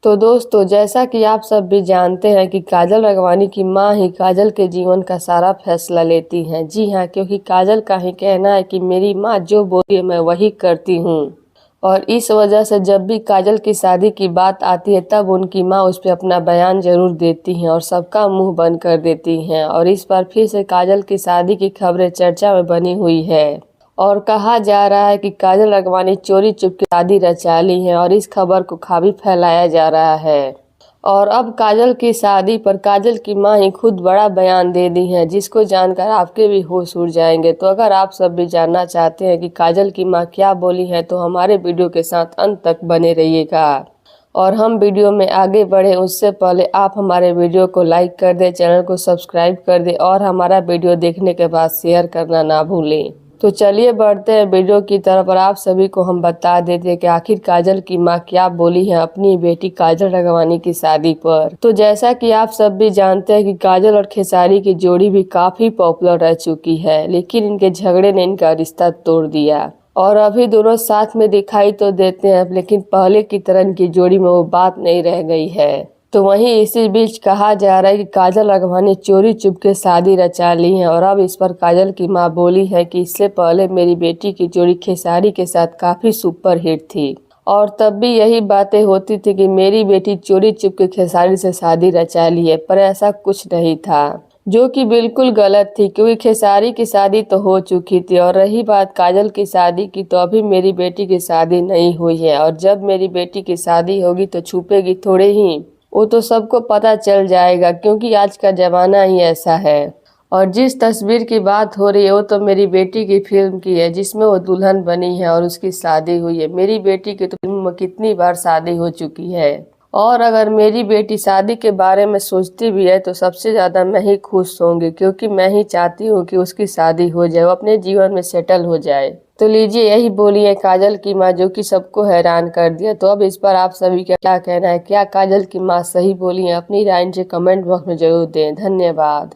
तो दोस्तों, जैसा कि आप सब भी जानते हैं कि काजल राघवानी की मां ही काजल के जीवन का सारा फैसला लेती हैं। जी हाँ, क्योंकि काजल का ही कहना है कि मेरी मां जो बोली है मैं वही करती हूँ। और इस वजह से जब भी काजल की शादी की बात आती है तब उनकी मां उस पर अपना बयान जरूर देती हैं और सबका मुंह बंद कर देती हैं। और इस बार फिर से काजल की शादी की खबरें चर्चा में बनी हुई है और कहा जा रहा है कि काजल राघवानी चोरी चुपके शादी रचा ली है और इस खबर को काफी फैलाया जा रहा है। और अब काजल की शादी पर काजल की मां ही खुद बड़ा बयान दे दी है, जिसको जानकर आपके भी होश उड़ जाएंगे। तो अगर आप सब भी जानना चाहते हैं कि काजल की मां क्या बोली है तो हमारे वीडियो के साथ अंत तक बने रहिएगा। और हम वीडियो में आगे बढ़े उससे पहले आप हमारे वीडियो को लाइक कर दें, चैनल को सब्सक्राइब कर दें और हमारा वीडियो देखने के बाद शेयर करना ना भूलें। तो चलिए बढ़ते हैं वीडियो की तरफ और आप सभी को हम बता देते हैं कि आखिर काजल की मां क्या बोली है अपनी बेटी काजल राघवानी की शादी पर। तो जैसा कि आप सब भी जानते हैं कि काजल और खेसारी की जोड़ी भी काफी पॉपुलर रह चुकी है, लेकिन इनके झगड़े ने इनका रिश्ता तोड़ दिया और अभी दोनों साथ में दिखाई तो देते हैं, लेकिन पहले की तरह इनकी जोड़ी में वो बात नहीं रह गई है। तो वहीं इसी बीच कहा जा रहा है कि काजल राघवानी चोरी चुपके शादी रचा ली है और अब इस पर काजल की मां बोली है कि इससे पहले मेरी बेटी की जोड़ी खेसारी के साथ काफी सुपर हिट थी और तब भी यही बातें होती थी कि मेरी बेटी चोरी चुपके खेसारी से शादी रचा ली है, पर ऐसा कुछ नहीं था, जो कि बिल्कुल गलत थी क्योंकि खेसारी की शादी तो हो चुकी थी। और रही बात काजल की शादी की, तो अभी मेरी बेटी की शादी नहीं हुई है और जब मेरी बेटी की शादी होगी तो छुपेगी थोड़े ही, वो तो सबको पता चल जाएगा क्योंकि आज का जमाना ही ऐसा है। और जिस तस्वीर की बात हो रही है वो तो मेरी बेटी की फिल्म की है जिसमें वो दुल्हन बनी है और उसकी शादी हुई है। मेरी बेटी की तो फिल्म में कितनी बार शादी हो चुकी है और अगर मेरी बेटी शादी के बारे में सोचती भी है तो सबसे ज्यादा मैं ही खुश होंगी क्योंकि मैं ही चाहती हूँ कि उसकी शादी हो जाए, वो अपने जीवन में सेटल हो जाए। तो लीजिए, यही बोली है काजल की मां जो कि सबको हैरान कर दिया। तो अब इस पर आप सभी का क्या कहना है? क्या काजल की मां सही बोली है? अपनी राय नीचे कमेंट बॉक्स में जरूर दें। धन्यवाद।